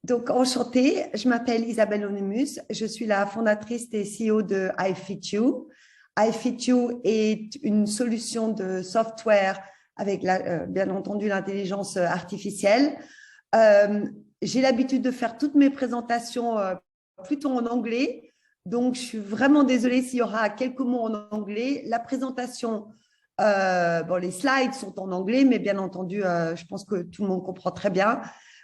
Donc, enchantée, je m'appelle Isabelle Onimus, je suis la fondatrice et CEO de iFitYou. iFitYou est une solution de software avec, bien entendu, l'intelligence artificielle. Euh, j'ai l'habitude de faire toutes mes présentations plutôt en anglais, donc je suis vraiment désolée s'il y aura quelques mots en anglais. La présentation, bon, les slides sont en anglais, mais bien entendu, je pense que tout le monde comprend très bien.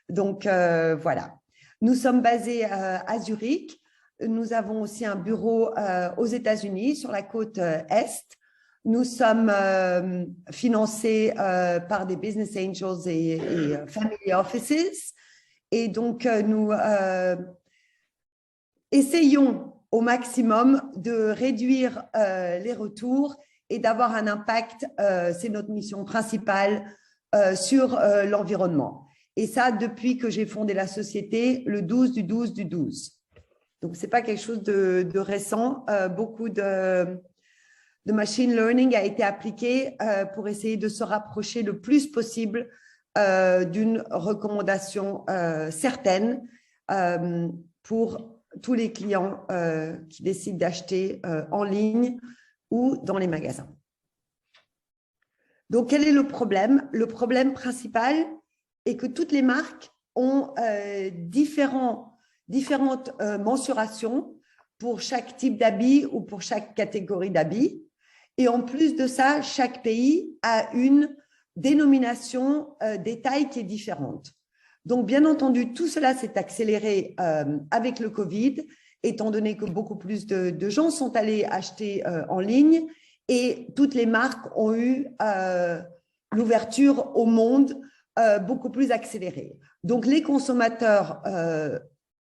Donc, voilà. Nous sommes basés à Zurich. Nous avons aussi un bureau aux États-Unis, sur la côte Est. Nous sommes financés par des business angels et family offices. Et donc, nous essayons au maximum de réduire les retours et d'avoir un impact, c'est notre mission principale, sur l'environnement. Et ça, depuis que j'ai fondé la société, le 12 du 12 du 12. Donc, ce n'est pas quelque chose de récent. Beaucoup de machine learning a été appliqué pour essayer de se rapprocher le plus possible d'une recommandation certaine pour tous les clients qui décident d'acheter en ligne ou dans les magasins. Donc, quel est le problème? Le problème principal est que toutes les marques ont différentes mensurations pour chaque type d'habit ou pour chaque catégorie d'habits. Et en plus de ça, chaque pays a une dénomination des tailles qui est différente. Donc, bien entendu, tout cela s'est accéléré avec le Covid, étant donné que beaucoup plus de gens sont allés acheter en ligne et toutes les marques ont eu l'ouverture au monde beaucoup plus accélérée. Donc, les consommateurs,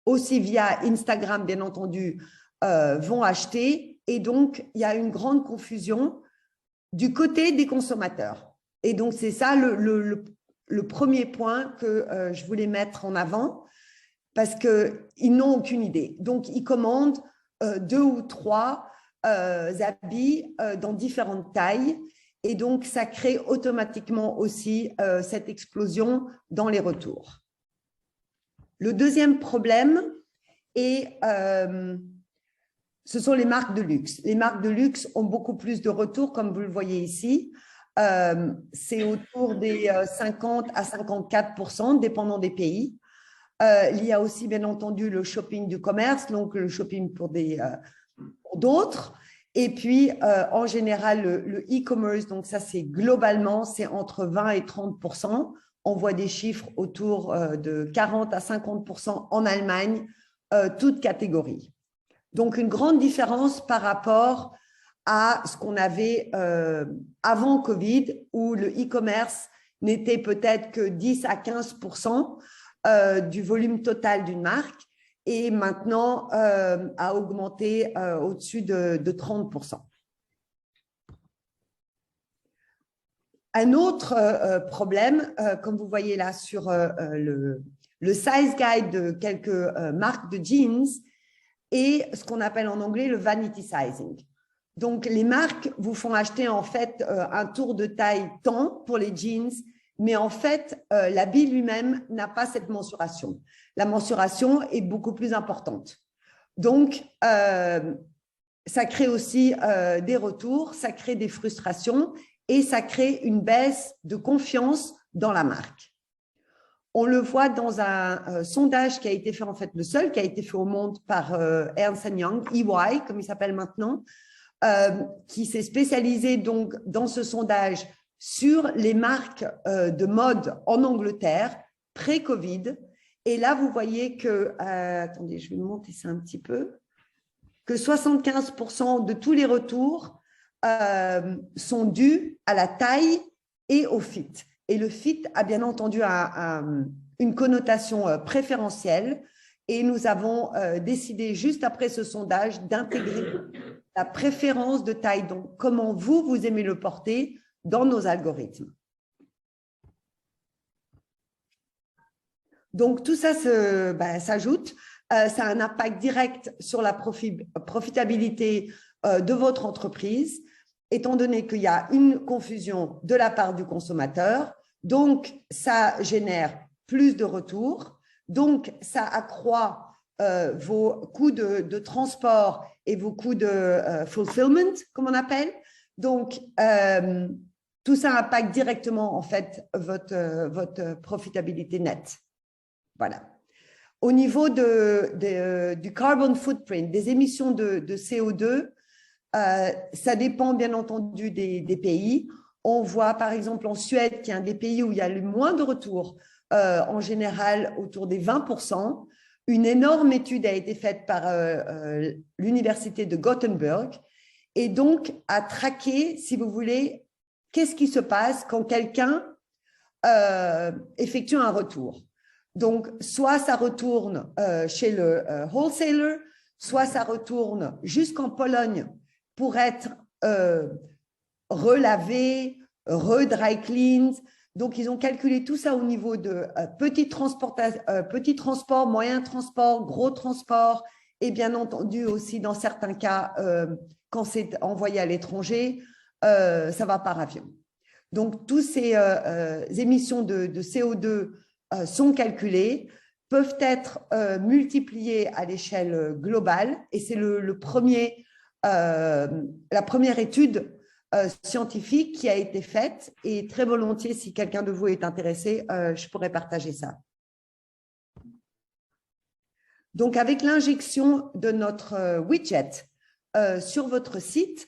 aussi via Instagram, bien entendu, vont acheter. Et donc, il y a une grande confusion du côté des consommateurs. Et donc, c'est ça le premier point que je voulais mettre en avant, parce qu'ils n'ont aucune idée. Donc, ils commandent 2 ou 3 habits dans différentes tailles. Et donc, ça crée automatiquement aussi cette explosion dans les retours. Le deuxième problème est, ce sont les marques de luxe. Les marques de luxe ont beaucoup plus de retours, comme vous le voyez ici. C'est autour des 50 à 54%, dépendant des pays. Il y a aussi, bien entendu, le shopping du commerce, donc le shopping pour d'autres. Et puis, en général, le e-commerce, donc ça, c'est globalement, c'est entre 20 et 30%. On voit des chiffres autour de 40 à 50% en Allemagne, toutes catégories. Donc, une grande différence par rapport à ce qu'on avait avant Covid, où le e-commerce n'était peut-être que 10 à 15% du volume total d'une marque, et maintenant a augmenté au-dessus de 30%. Un autre problème, comme vous voyez là sur le size guide de quelques marques de jeans, est ce qu'on appelle en anglais le vanity sizing. Donc, les marques vous font acheter en fait un tour de taille tant pour les jeans, mais en fait, l'habit lui-même n'a pas cette mensuration. La mensuration est beaucoup plus importante. Donc, ça crée aussi des retours, ça crée des frustrations et ça crée une baisse de confiance dans la marque. On le voit dans un sondage qui a été fait, en fait, le seul qui a été fait au monde par Ernst & Young, EY, comme il s'appelle maintenant, qui s'est spécialisé donc dans ce sondage sur les marques de mode en Angleterre, pré-Covid. Et là, vous voyez que, attendez, je vais monter ça un petit peu, que 75% de tous les retours sont dus à la taille et au fit. Et le fit a bien entendu une connotation préférentielle. Et nous avons décidé, juste après ce sondage, d'intégrer la préférence de taille, donc comment vous aimez le porter dans nos algorithmes. Donc, tout ça s'ajoute. Ça a un impact direct sur la profitabilité de votre entreprise, étant donné qu'il y a une confusion de la part du consommateur. Donc, ça génère plus de retours. Donc, ça accroît vos coûts de transport et vos coûts de fulfillment, comme on appelle. Donc, tout ça impacte directement, en fait, votre profitabilité nette. Voilà. Au niveau du carbon footprint, des émissions de CO2, ça dépend bien entendu des pays. On voit par exemple en Suède, qui est un des pays où il y a le moins de retours, en général autour des 20%. Une énorme étude a été faite par l'université de Gothenburg et donc a traqué, si vous voulez, qu'est-ce qui se passe quand quelqu'un effectue un retour. Donc, soit ça retourne chez le wholesaler, soit ça retourne jusqu'en Pologne pour être relavé, redry cleaned. Donc, ils ont calculé tout ça au niveau de petit transport, moyen transport, gros transport, et bien entendu aussi dans certains cas, quand c'est envoyé à l'étranger, ça va par avion. Donc, toutes ces émissions de CO2 sont calculées, peuvent être multipliées à l'échelle globale, et c'est la première étude scientifique qui a été faite, et très volontiers, si quelqu'un de vous est intéressé, je pourrais partager ça. Donc, avec l'injection de notre widget sur votre site,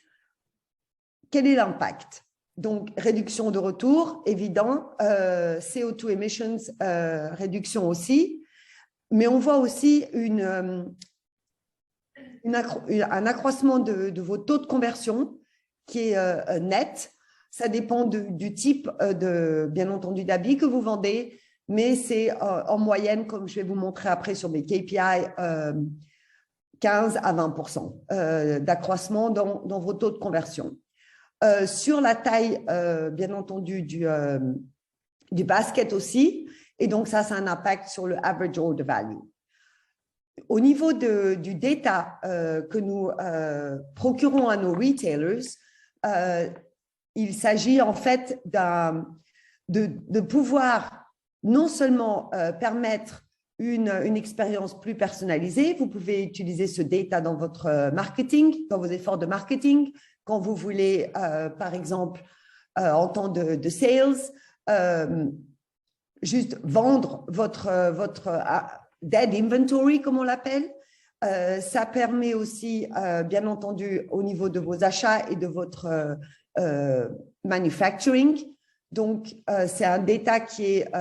quel est l'impact? Donc, réduction de retour, évident, CO2 emissions, réduction aussi, mais on voit aussi un accroissement de vos taux de conversion qui est net. Ça dépend du type, bien entendu, d'habits que vous vendez, mais c'est en moyenne, comme je vais vous montrer après sur mes KPI, 15 à 20% d'accroissement dans vos taux de conversion. Sur la taille, bien entendu, du basket aussi. Et donc, ça a un impact sur le average order value. Au niveau du data que nous procurons à nos retailers, il s'agit en fait de pouvoir non seulement permettre une expérience plus personnalisée. Vous pouvez utiliser ce data dans votre marketing, dans vos efforts de marketing, quand vous voulez, par exemple, en temps de sales, juste vendre votre dead inventory, comme on l'appelle. Ça permet aussi, bien entendu, au niveau de vos achats et de votre manufacturing. Donc, c'est un data qui est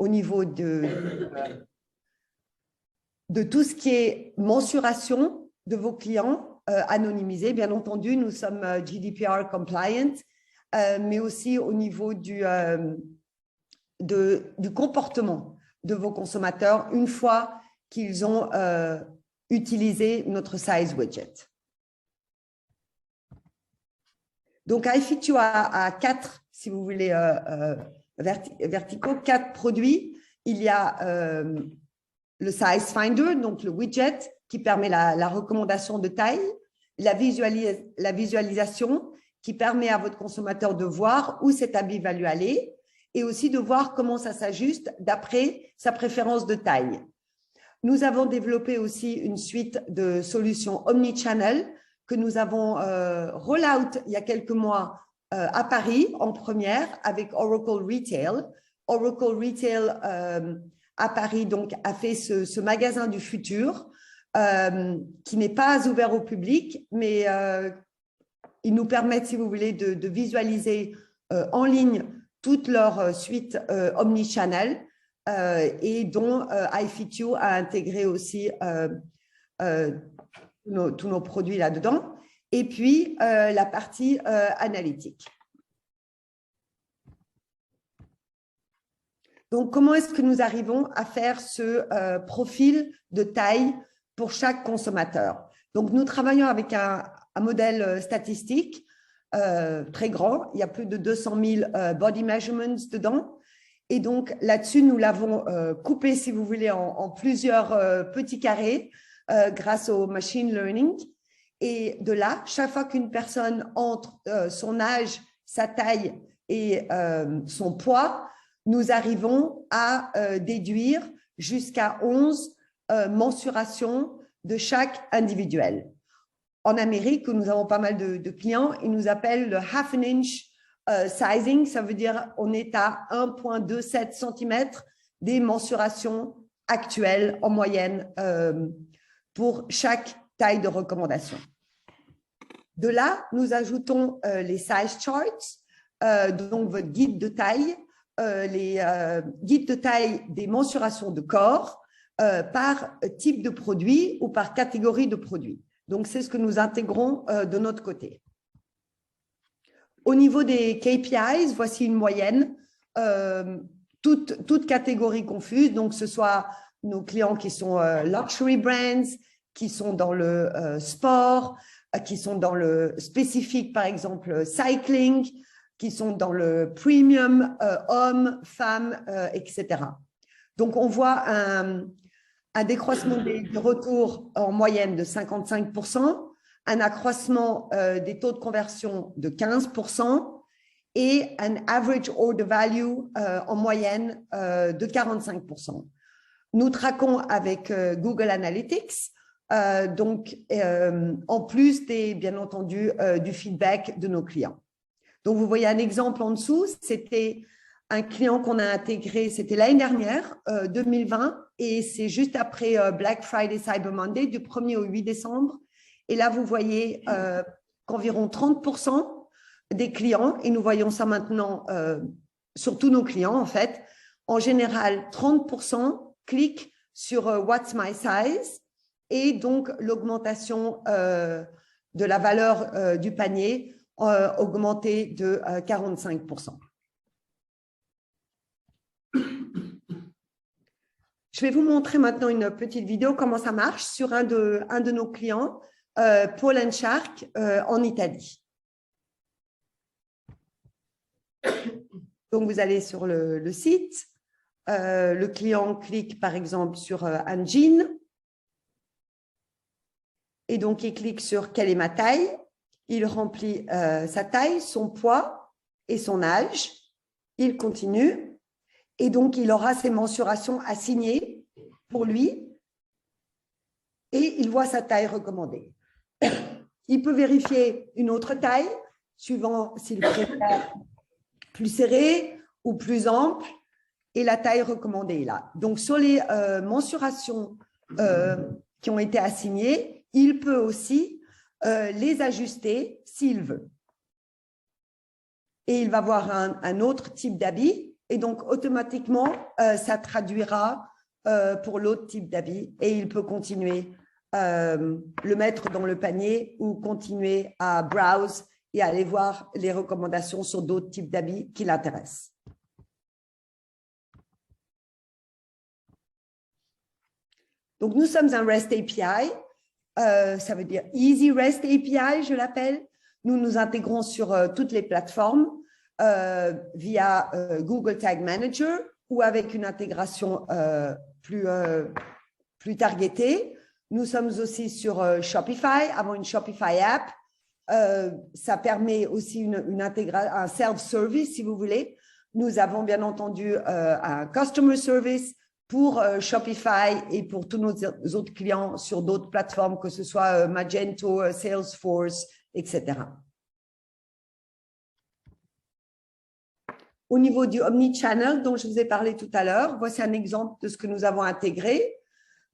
au niveau de tout ce qui est mensuration de vos clients, anonymisés. Bien entendu, nous sommes GDPR compliant, mais aussi au niveau du comportement de vos consommateurs une fois qu'ils ont utilisé notre size widget. Donc, iFit a 4, si vous voulez, verticaux, 4 produits. Il y a le Size Finder, donc le widget qui permet la recommandation de taille, la visualisation qui permet à votre consommateur de voir où cet habit va lui aller et aussi de voir comment ça s'ajuste d'après sa préférence de taille. Nous avons développé aussi une suite de solutions omnichannel que nous avons roll-out il y a quelques mois à Paris en première avec Oracle Retail. Oracle Retail à Paris donc, a fait ce magasin du futur qui n'est pas ouvert au public, mais ils nous permettent, si vous voulez, de visualiser en ligne toute leur suite omnichannel et dont iFit a intégré aussi tous nos produits là-dedans. Et puis, la partie analytique. Donc, comment est-ce que nous arrivons à faire ce profil de taille pour chaque consommateur? Donc, nous travaillons avec un modèle statistique très grand. Il y a plus de 200 000 body measurements dedans. Et donc, là-dessus, nous l'avons coupé, si vous voulez, en plusieurs petits carrés grâce au machine learning. Et de là, chaque fois qu'une personne entre son âge, sa taille et son poids, nous arrivons à déduire jusqu'à 11 mensurations de chaque individuel. En Amérique, où nous avons pas mal de clients, ils nous appellent le half an inch sizing. Ça veut dire on est à 1,27 cm des mensurations actuelles en moyenne pour chaque taille de recommandation. De là, nous ajoutons les size charts, donc votre guide de taille, les guides de taille des mensurations de corps par type de produit ou par catégorie de produits. Donc, c'est ce que nous intégrons de notre côté. Au niveau des KPIs, voici une moyenne, toutes catégories confuses, donc ce soit nos clients qui sont luxury brands, qui sont dans le sport, qui sont dans le spécifique, par exemple, cycling, qui sont dans le premium, hommes, femmes, etc. Donc, on voit un décroissement des retours en moyenne de 55%, un accroissement des taux de conversion de 15% et un average order value en moyenne de 45%. Nous traquons avec Google Analytics, donc en plus bien entendu du feedback de nos clients. Donc, vous voyez un exemple en dessous, c'était un client qu'on a intégré, c'était l'année dernière, 2020, et c'est juste après Black Friday, Cyber Monday, du 1er au 8 décembre. Et là, vous voyez qu'environ 30% des clients, et nous voyons ça maintenant sur tous nos clients, en fait, en général, 30% cliquent sur What's My Size, et donc l'augmentation de la valeur du panier augmentée de 45%. Je vais vous montrer maintenant une petite vidéo, comment ça marche sur un de nos clients, Paul & Shark, en Italie. Donc, vous allez sur le site. Le client clique, par exemple, sur un jean. Et donc, il clique sur « Quelle est ma taille ?» Il remplit sa taille, son poids et son âge. Il continue. Et donc, il aura ses mensurations assignées pour lui et il voit sa taille recommandée. Il peut vérifier une autre taille, suivant s'il préfère plus serré ou plus ample, et la taille recommandée est là. Donc, sur les mensurations qui ont été assignées, il peut aussi les ajuster s'il veut. Et il va voir un autre type d'habit. Et donc, automatiquement, ça traduira pour l'autre type d'habit et il peut continuer le mettre dans le panier ou continuer à browse et aller voir les recommandations sur d'autres types d'habits qui l'intéressent. Donc, nous sommes un REST API. Ça veut dire Easy REST API, je l'appelle. Nous nous intégrons sur toutes les plateformes. Via Google Tag Manager ou avec une intégration plus targetée. Nous sommes aussi sur Shopify, avons une Shopify app. Ça permet aussi un self-service, si vous voulez. Nous avons bien entendu un Customer Service pour Shopify et pour tous nos autres clients sur d'autres plateformes, que ce soit Magento, Salesforce, etc. Au niveau du Omnichannel dont je vous ai parlé tout à l'heure, voici un exemple de ce que nous avons intégré.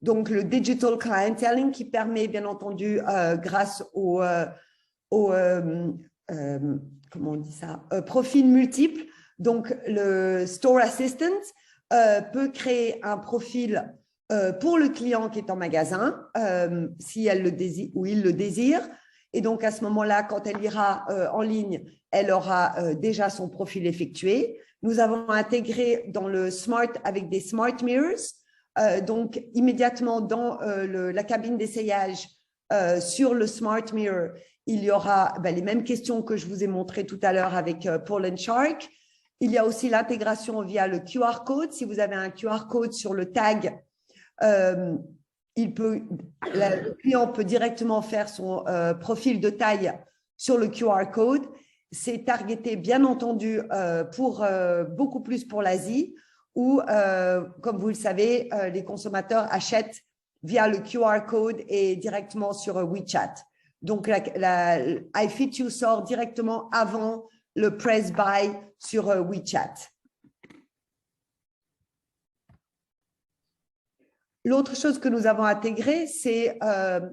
Donc, le Digital Clienteling qui permet, bien entendu, grâce au comment on dit ça, profil multiple. Donc, le Store Assistant peut créer un profil pour le client qui est en magasin, si elle le désire ou il le désire. Et donc, à ce moment-là, quand elle ira en ligne, elle aura déjà son profil effectué. Nous avons intégré dans le Smart avec des Smart Mirrors. Donc, immédiatement dans la cabine d'essayage, sur le Smart Mirror, il y aura les mêmes questions que je vous ai montrées tout à l'heure avec Paul & Shark. Il y a aussi l'intégration via le QR code. Si vous avez un QR code sur le tag, le client peut directement faire son profil de taille sur le QR code. C'est targeté, bien entendu, beaucoup plus pour l'Asie, où, comme vous le savez, les consommateurs achètent via le QR code et directement sur WeChat. Donc, iFitYou sort directement avant le press buy sur WeChat. L'autre chose que nous avons intégrée, c'est,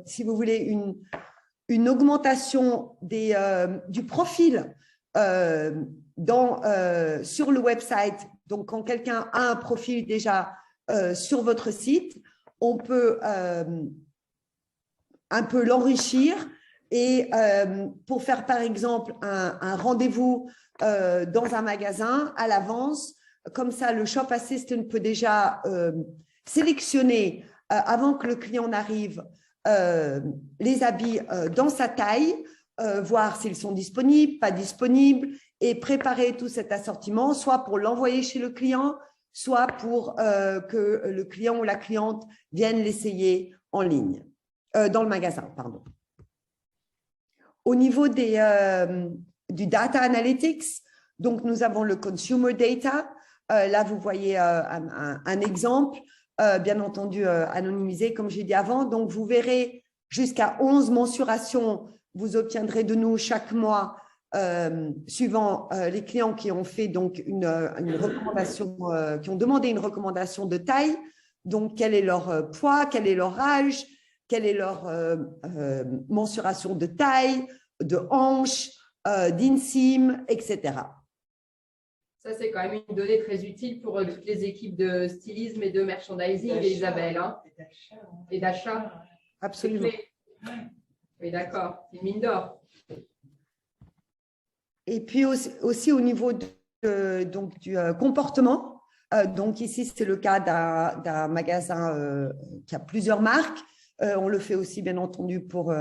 si vous voulez, une augmentation du profil sur le website. Donc, quand quelqu'un a un profil déjà sur votre site, on peut un peu l'enrichir et pour faire, par exemple, un rendez-vous dans un magasin à l'avance, comme ça, le Shop Assistant peut déjà sélectionner avant que le client n'arrive les habits dans sa taille, voir s'ils sont disponibles, pas disponibles, et préparer tout cet assortiment, soit pour l'envoyer chez le client, soit pour que le client ou la cliente vienne l'essayer en ligne, dans le magasin, pardon. Au niveau du data analytics, donc nous avons le consumer data. Là, vous voyez un exemple, bien entendu anonymisé, comme j'ai dit avant. Donc, vous verrez jusqu'à 11 mensurations, vous obtiendrez de nous chaque mois, suivant les clients qui ont fait donc une recommandation, qui ont demandé une recommandation de taille. Donc, quel est leur poids, quel est leur âge, quelle est leur mensuration de taille, de hanche, d'insime, etc. Ça, c'est quand même une donnée très utile pour toutes les équipes de stylisme et de merchandising, Isabelle. Hein. Et d'achat. Absolument. Oui, d'accord. C'est une mine d'or. Et puis aussi au niveau donc, du comportement. Donc ici, c'est le cas d'un magasin qui a plusieurs marques. On le fait aussi, bien entendu, pour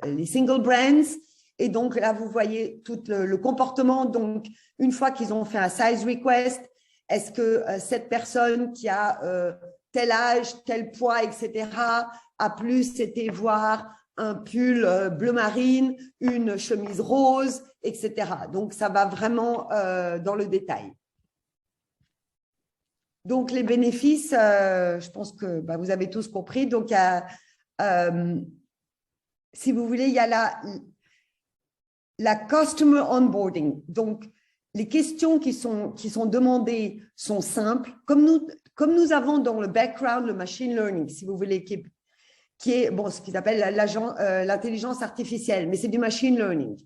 les single brands. Et donc là, vous voyez tout le comportement. Donc, une fois qu'ils ont fait un size request, est-ce que cette personne qui a tel âge, tel poids, etc., a plus été voir un pull bleu marine, une chemise rose, etc. Donc, ça va vraiment dans le détail. Donc, les bénéfices, je pense que vous avez tous compris. Donc, si vous voulez, il y a la customer onboarding. Donc, les questions qui sont demandées sont simples. Comme nous avons dans le background le machine learning, si vous voulez, qui est bon, ce qu'ils appellent l'intelligence artificielle, mais c'est du machine learning.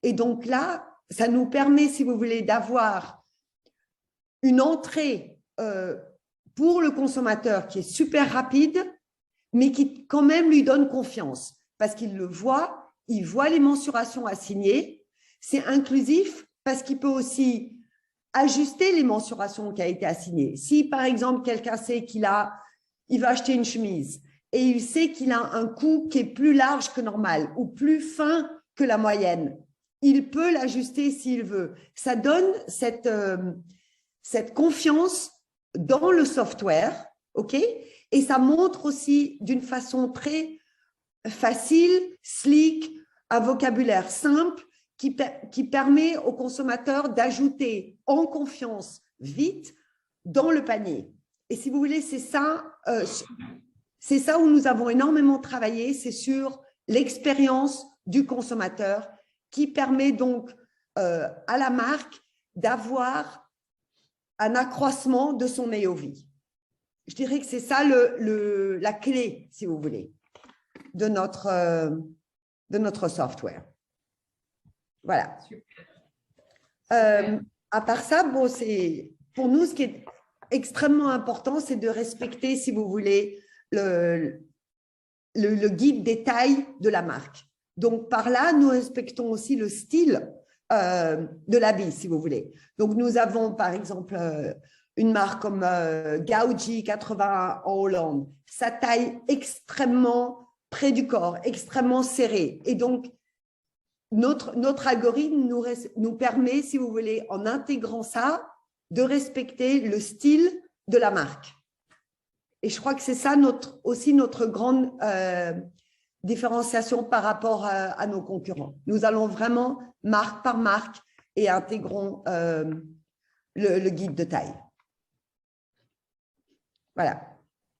Et donc là, ça nous permet, si vous voulez, d'avoir une entrée pour le consommateur qui est super rapide, mais qui quand même lui donne confiance parce qu'il le voit, il voit les mensurations assignées. C'est inclusif parce qu'il peut aussi ajuster les mensurations qui ont été assignées. Si, par exemple, quelqu'un sait il va acheter une chemise et il sait qu'il a un cou qui est plus large que normal ou plus fin que la moyenne, il peut l'ajuster s'il veut. Ça donne cette confiance dans le software, OK? Et ça montre aussi d'une façon très facile, slick, un vocabulaire simple qui permet au consommateur d'ajouter en confiance vite dans le panier. Et si vous voulez, c'est ça où nous avons énormément travaillé, c'est sur l'expérience du consommateur qui permet donc à la marque d'avoir un accroissement de son AOV. Je dirais que c'est ça la clé, si vous voulez, de notre software. Voilà. À part ça, bon, pour nous, ce qui est extrêmement important, c'est de respecter, si vous voulez, le guide des tailles de la marque. Donc, par là, nous respectons aussi le style de l'habit, si vous voulez. Donc, nous avons, par exemple, une marque comme Gaugy 81 en Hollande. Sa taille extrêmement près du corps, extrêmement serrée. Et donc, notre algorithme nous permet, si vous voulez, en intégrant ça, de respecter le style de la marque. Et je crois que c'est ça aussi notre grande différenciation par rapport à nos concurrents. Nous allons vraiment marque par marque et intégrons le guide de taille. Voilà.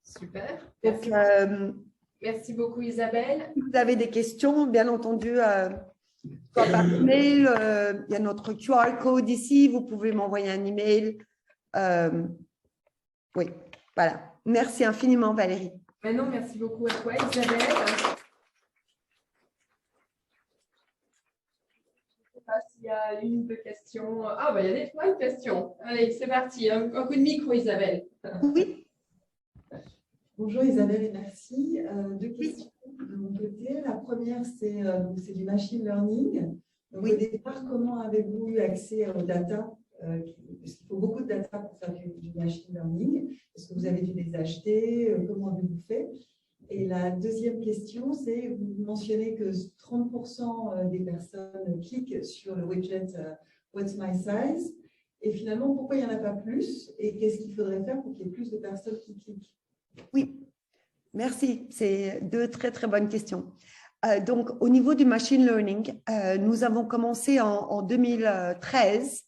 Super. Donc, Merci beaucoup, Isabelle. si vous avez des questions, bien entendu, soit par email, il y a notre QR code ici, vous pouvez m'envoyer un email. Oui, voilà. Merci infiniment, Valérie. Maintenant, merci beaucoup à toi, Isabelle. Je ne sais pas s'il y a une ou deux questions. Ah, bah, il y a plein de questions. Allez, c'est parti. Un coup de micro, Isabelle. Oui. Bonjour Isabelle et merci. Deux questions de mon côté. La première, c'est du machine learning. Donc, Oui. au départ, comment avez-vous eu accès aux data parce qu'il faut beaucoup de data pour faire du machine learning. Est-ce que vous avez dû les acheter? Comment avez-vous fait? Et la deuxième question, c'est, vous mentionnez que 30% des personnes cliquent sur le widget What's My Size? Et finalement, pourquoi il n'y en a pas plus? Et qu'est-ce qu'il faudrait faire pour qu'il y ait plus de personnes qui cliquent? Oui, merci. C'est deux très, très bonnes questions. Donc, au niveau du machine learning, nous avons commencé en 2013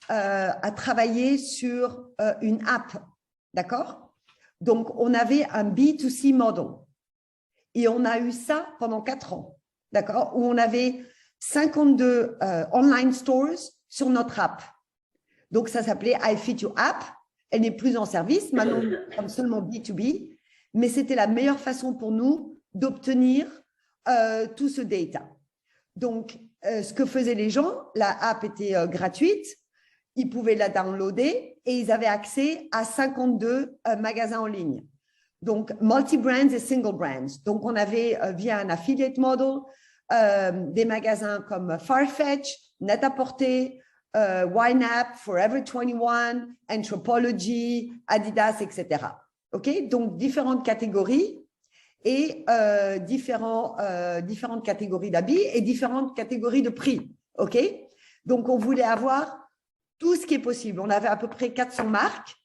à travailler sur une app, d'accord? Donc, on avait un B2C model et on a eu ça pendant 4 ans, d'accord? Où on avait 52 online stores sur notre app. Donc, ça s'appelait I Fit You App. Elle n'est plus en service, maintenant, nous sommes seulement B2B, mais c'était la meilleure façon pour nous d'obtenir tout ce data. Donc, ce que faisaient les gens, la app était gratuite, ils pouvaient la downloader et ils avaient accès à 52 magasins en ligne. Donc, multi-brands et single brands. Donc, on avait, via un affiliate model, des magasins comme Farfetch, Net-à-Porter, YNAB, Forever 21, Anthropologie, Adidas, etc. OK? Donc, différentes catégories et différentes catégories d'habits et différentes catégories de prix. OK? Donc, on voulait avoir tout ce qui est possible. On avait à peu près 400 marques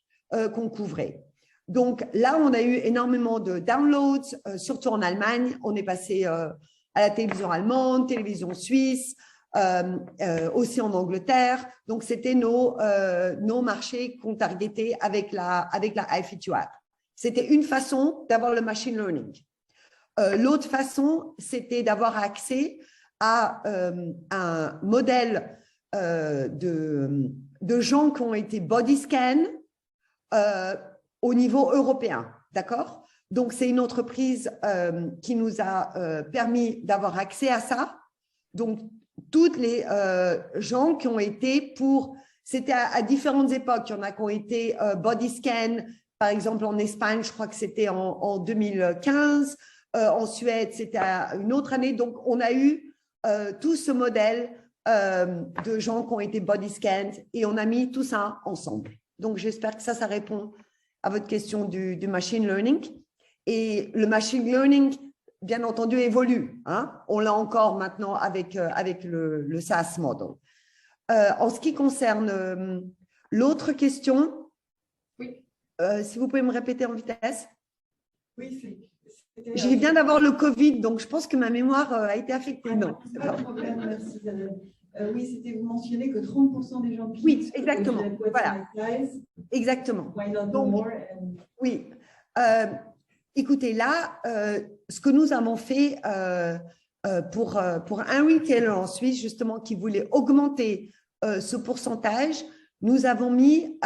qu'on couvrait. Donc, là, on a eu énormément de downloads, surtout en Allemagne. On est passé à la télévision allemande, télévision suisse, aussi en Angleterre. Donc, c'était nos marchés qu'on targetait avec la I Fit You App. C'était une façon d'avoir le machine learning. L'autre façon, c'était d'avoir accès à un modèle de gens qui ont été body scan au niveau européen, d'accord? Donc, c'est une entreprise qui nous a permis d'avoir accès à ça. Donc, toutes les gens qui ont été c'était à différentes époques. Il y en a qui ont été body scan, par exemple en Espagne, je crois que c'était en 2015. En Suède, c'était à une autre année. Donc, on a eu tout ce modèle de gens qui ont été body scanned et on a mis tout ça ensemble. Donc, j'espère que ça répond à votre question du machine learning. Et le machine learning, bien entendu, évolue. Hein? On l'a encore maintenant avec le SaaS model. En ce qui concerne l'autre question, oui. Si vous pouvez me répéter en vitesse. Oui, je viens d'avoir le Covid, donc je pense que ma mémoire a été affectée. Non, pas de problème, merci Isabelle. Oui, c'était vous mentionnez que 30% des gens qui oui, exactement. Voilà. Exactement. Donc, oui. Écoutez, là, ce que nous avons fait pour un retailer en Suisse, justement, qui voulait augmenter ce pourcentage, nous avons mis,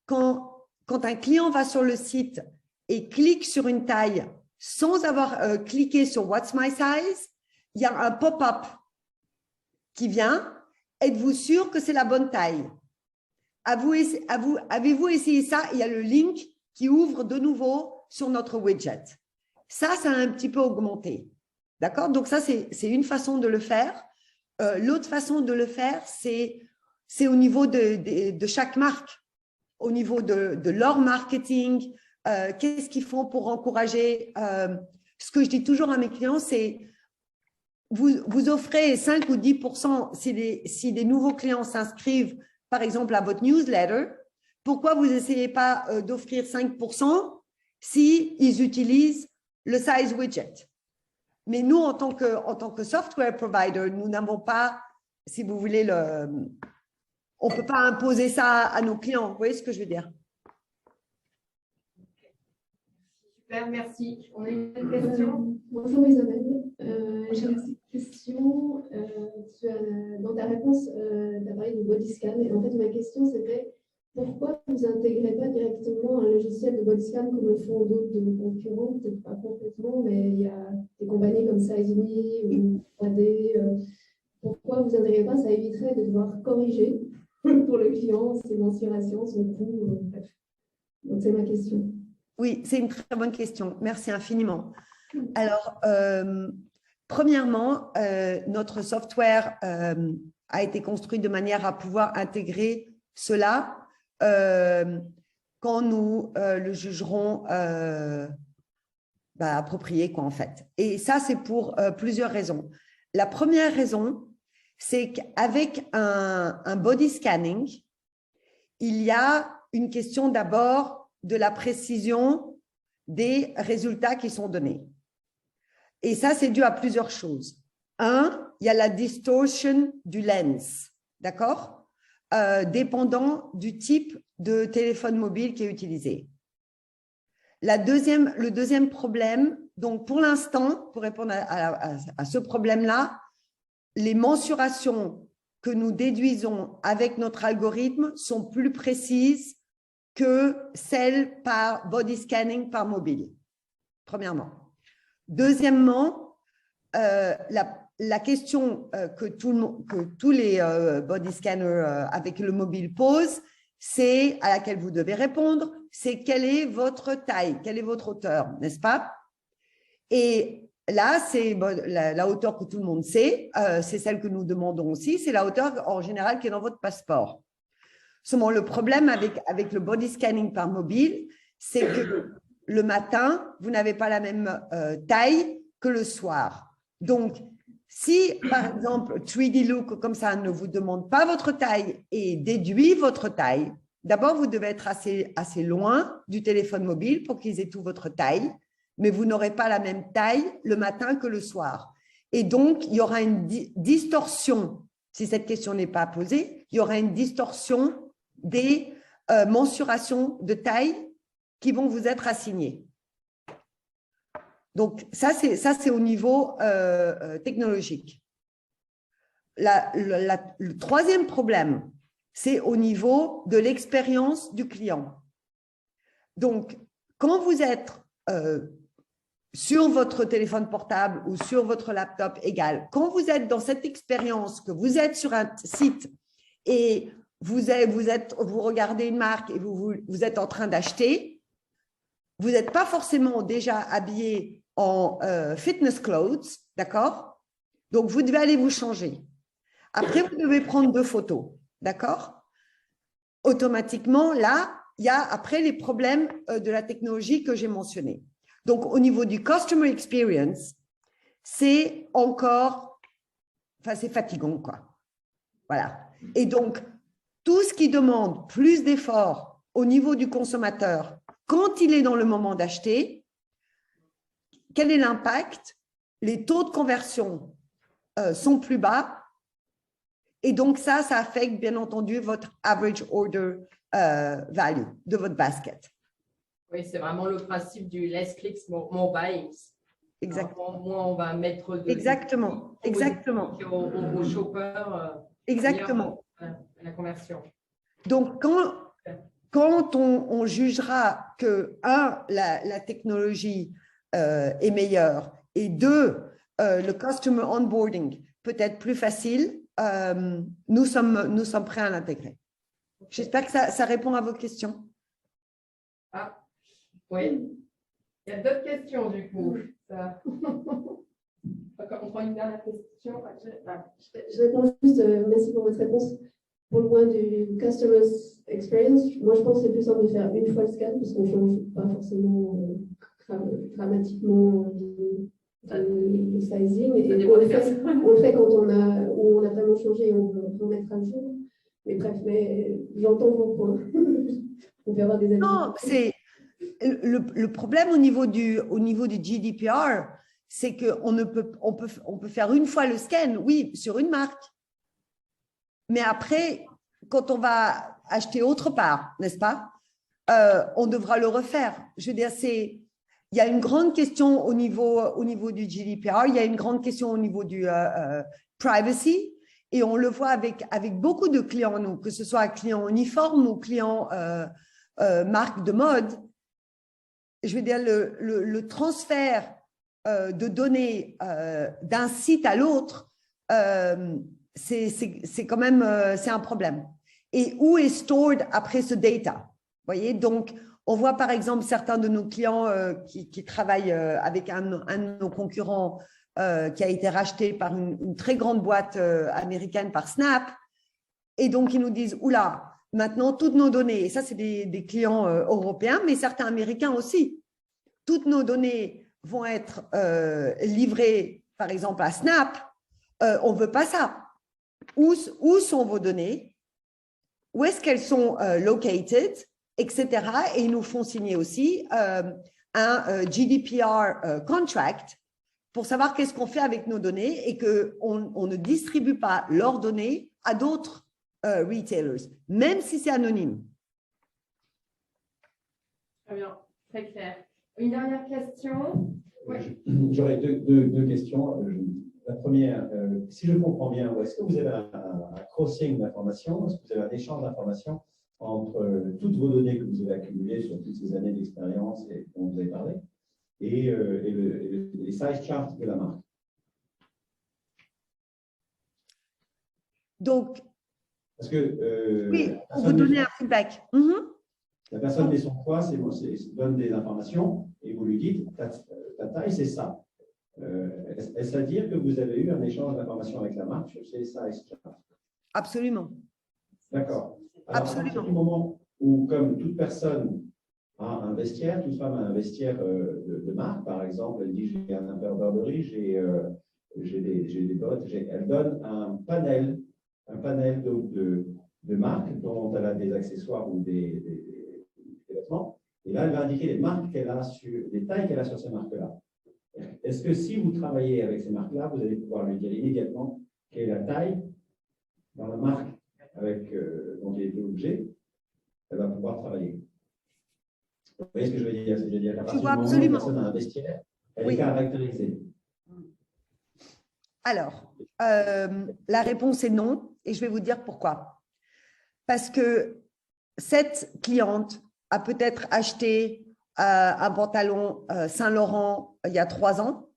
quand un client va sur le site et clique sur une taille sans avoir cliqué sur What's My Size, il y a un pop-up qui vient. Êtes-vous sûr que c'est la bonne taille? Avez-vous essayé ça? Il y a le link qui ouvre de nouveau sur notre widget. Ça a un petit peu augmenté. D'accord? Donc, ça, c'est une façon de le faire. L'autre façon de le faire, c'est au niveau de chaque marque, au niveau de leur marketing. Qu'est-ce qu'ils font pour encourager? Ce que je dis toujours à mes clients, c'est vous offrez 5 ou 10% si des nouveaux clients s'inscrivent, par exemple, à votre newsletter. Pourquoi vous n'essayez pas d'offrir 5% s'ils utilisent le size widget? Mais nous, en tant que software provider, nous n'avons pas, si vous voulez, on ne peut pas imposer ça à nos clients. Vous voyez ce que je veux dire? Super, merci. On a une autre question. Bonjour Isabelle. J'ai une question. Dans ta réponse, tu as parlé du body scan. Et en fait, ma question, c'était pourquoi vous n'intégrez pas directement un logiciel de body scan comme le font d'autres de vos concurrents? Peut-être pas complètement, mais il y a des compagnies comme Size.me ou 3D. Pourquoi vous n'intégrez pas? Ça éviterait de devoir corriger pour le client ses mensurations, son coût. Bref. Donc, c'est ma question. Oui, c'est une très bonne question. Merci infiniment. Alors, premièrement, notre software a été construit de manière à pouvoir intégrer cela quand nous le jugerons approprié, quoi, en fait. Et ça, c'est pour plusieurs raisons. La première raison, c'est qu'avec un body scanning, il y a une question d'abord de la précision des résultats qui sont donnés. Et ça, c'est dû à plusieurs choses. Un, il y a la distortion du lens, d'accord? Dépendant du type de téléphone mobile qui est utilisé. Le deuxième problème, donc pour l'instant, pour répondre à ce problème-là, les mensurations que nous déduisons avec notre algorithme sont plus précises que celles par body scanning par mobile, premièrement. Deuxièmement, la question que tous les body scanners avec le mobile posent, c'est à laquelle vous devez répondre, c'est quelle est votre taille, quelle est votre hauteur, n'est-ce pas? Et là, c'est la hauteur que tout le monde sait, c'est celle que nous demandons aussi, c'est la hauteur en général qui est dans votre passeport. Seulement, le problème avec le body scanning par mobile, c'est que le matin, vous n'avez pas la même taille que le soir. Donc, si, par exemple, 3D Look, comme ça, ne vous demande pas votre taille et déduit votre taille, d'abord, vous devez être assez loin du téléphone mobile pour qu'ils aient tout votre taille, mais vous n'aurez pas la même taille le matin que le soir. Et donc, il y aura une distorsion, si cette question n'est pas posée, il y aura une distorsion des mensurations de taille qui vont vous être assignées. Donc, ça, c'est au niveau technologique. Le troisième problème, c'est au niveau de l'expérience du client. Donc, quand vous êtes sur votre téléphone portable ou sur votre laptop égal, quand vous êtes dans cette expérience, que vous êtes sur un site et vous regardez une marque et vous êtes en train d'acheter, vous n'êtes pas forcément déjà habillé en fitness clothes, d'accord? Donc, vous devez aller vous changer. Après, vous devez prendre 2 photos, d'accord? Automatiquement, là, il y a après les problèmes de la technologie que j'ai mentionnés. Donc, au niveau du customer experience, c'est encore, c'est fatigant, quoi. Voilà. Et donc, tout ce qui demande plus d'efforts au niveau du consommateur, quand il est dans le moment d'acheter, quel est l'impact? Les taux de conversion sont plus bas. Et donc, ça affecte, bien entendu, votre average order value de votre basket. Oui, c'est vraiment le principe du less clicks, more buying. Exactement. Moins on va mettre de… Exactement. Exactement. Aux shoppers. Exactement. La conversion. Donc, quand on jugera que, la technologie est meilleure et 2, le customer onboarding peut être plus facile, nous sommes prêts à l'intégrer. J'espère que ça répond à vos questions. Ah, oui. Il y a d'autres questions, du coup. Ça… On prend une dernière question. Je réponds juste, merci pour votre réponse. Pour le point du customer experience, moi je pense que c'est plus simple de faire une fois le scan parce qu'on ne change pas forcément dramatiquement le sizing. Et on le fait quand on a vraiment changé et on peut remettre à jour. Mais bref, j'entends vos points. On peut avoir des avis. Non, c'est le problème au niveau du GDPR, c'est qu'on peut faire une fois le scan, oui, sur une marque. Mais après, quand on va acheter autre part, n'est-ce pas, on devra le refaire. Je veux dire, il il y a une grande question au niveau du GDPR, il y a une grande question au niveau du privacy, et on le voit avec beaucoup de clients, nous, que ce soit un client uniforme ou client marque de mode. Je veux dire, le transfert de données d'un site à l'autre, c'est quand même c'est un problème. Et où est stored après ce data? Voyez, donc on voit par exemple certains de nos clients qui travaillent avec un de nos concurrents qui a été racheté par une très grande boîte américaine, par Snap, et donc ils nous disent oula, maintenant toutes nos données, et ça c'est des clients européens, mais certains américains aussi, toutes nos données vont être livrées par exemple à Snap. On ne veut pas ça. Où sont vos données? Où est-ce qu'elles sont located, etc. Et ils nous font signer aussi un GDPR contract pour savoir qu'est-ce qu'on fait avec nos données et qu'on ne distribue pas leurs données à d'autres retailers, même si c'est anonyme. Très bien, très clair. Une dernière question. Ouais. J'aurais deux questions. La première, si je comprends bien, est-ce que vous avez un crossing d'informations, est-ce que vous avez un échange d'informations entre toutes vos données que vous avez accumulées sur toutes ces années d'expérience et dont vous avez parlé et les size charts de la marque? Donc, parce que oui, on vous donner un feedback. La personne met son poids, donne des informations et vous lui dites ta taille, c'est ça. Est-ce à dire que vous avez eu un échange d'informations avec la marque sur ces size charts? Absolument. D'accord. Alors, Absolument. à partir du moment où, comme toute personne a un vestiaire, toute femme a un vestiaire de marque, par exemple, elle dit j'ai un paire Burberry, j'ai des bottes, elle donne un panel de marques dont elle a des accessoires ou des vêtements. Et là, elle va indiquer les marques qu'elle a les tailles qu'elle a sur ces marques-là. Est-ce que si vous travaillez avec ces marques-là, vous allez pouvoir lui dire immédiatement quelle est la taille dans la marque avec dont il est l'objet, elle va pouvoir travailler. Vous voyez ce que je veux dire? C'est-à-dire qu'à partir du moment où une personne a un vestiaire, elle est caractérisée. Alors, la réponse est non, et je vais vous dire pourquoi. Parce que cette cliente a peut-être acheté un pantalon Saint-Laurent il y a 3 ans.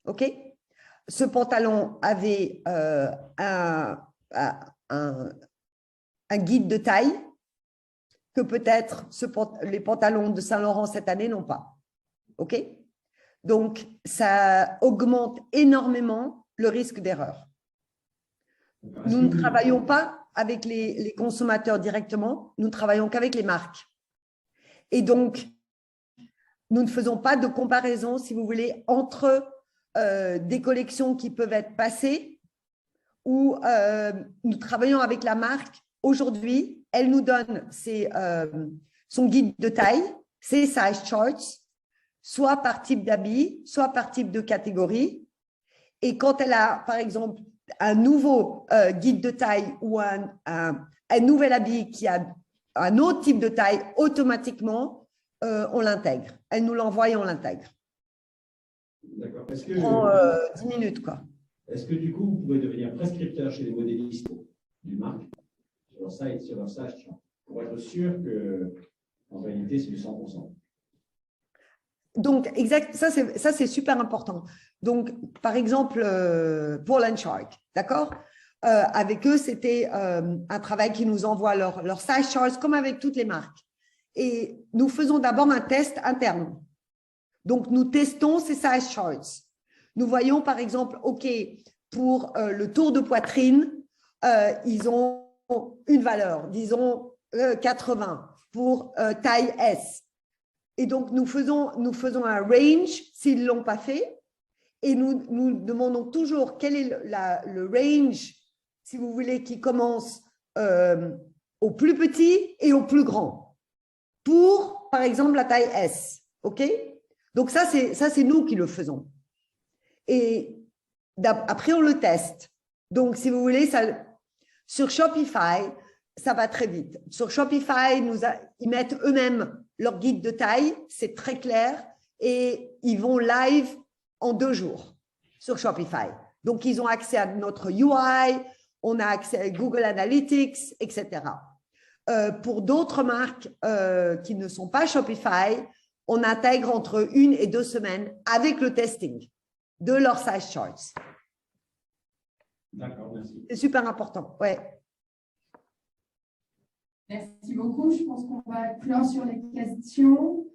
OK? Ce pantalon avait un guide de taille que peut-être les pantalons de Saint-Laurent cette année n'ont pas. OK? Donc, ça augmente énormément le risque d'erreur. Nous ne travaillons pas avec les consommateurs directement, nous ne travaillons qu'avec les marques. Et donc, nous ne faisons pas de comparaison, si vous voulez, entre des collections qui peuvent être passées ou nous travaillons avec la marque. Aujourd'hui, elle nous donne son guide de taille, ses size charts, soit par type d'habit, soit par type de catégorie. Et quand elle a, par exemple, un nouveau guide de taille ou un nouvel habit qui a un autre type de taille, automatiquement, on l'intègre. Elle nous l'envoie et on l'intègre. D'accord. Ça prend 10 minutes, quoi. Est-ce que du coup, vous pouvez devenir prescripteur chez les modélistes du marque sur leur site, sur leur site, pour être sûr que, en réalité, c'est du 100%? Donc, exact, ça c'est super important. Donc, par exemple, pour Landshark, d'accord? Avec eux, c'était un travail qui nous envoie leur size charts, comme avec toutes les marques. Et nous faisons d'abord un test interne. Donc, nous testons ces size charts. Nous voyons, par exemple, OK, pour le tour de poitrine, ils ont une valeur, disons 80 pour taille S. Et donc, nous faisons un range s'ils ne l'ont pas fait. Et nous demandons toujours quel est le range, si vous voulez, qui commence au plus petit et au plus grand. Pour, par exemple, la taille S. OK? Donc, ça, c'est nous qui le faisons. Et après, on le teste. Donc, si vous voulez, sur Shopify, ça va très vite. Sur Shopify, ils mettent eux-mêmes leur guide de taille, c'est très clair. et ils vont live en 2 jours sur Shopify. Donc, ils ont accès à notre UI, on a accès à Google Analytics, etc. Pour d'autres marques qui ne sont pas Shopify, on intègre entre 1 et 2 semaines avec le testing de leurs size charts. D'accord, merci. C'est super important, ouais. Merci beaucoup. Je pense qu'on va clore sur les questions.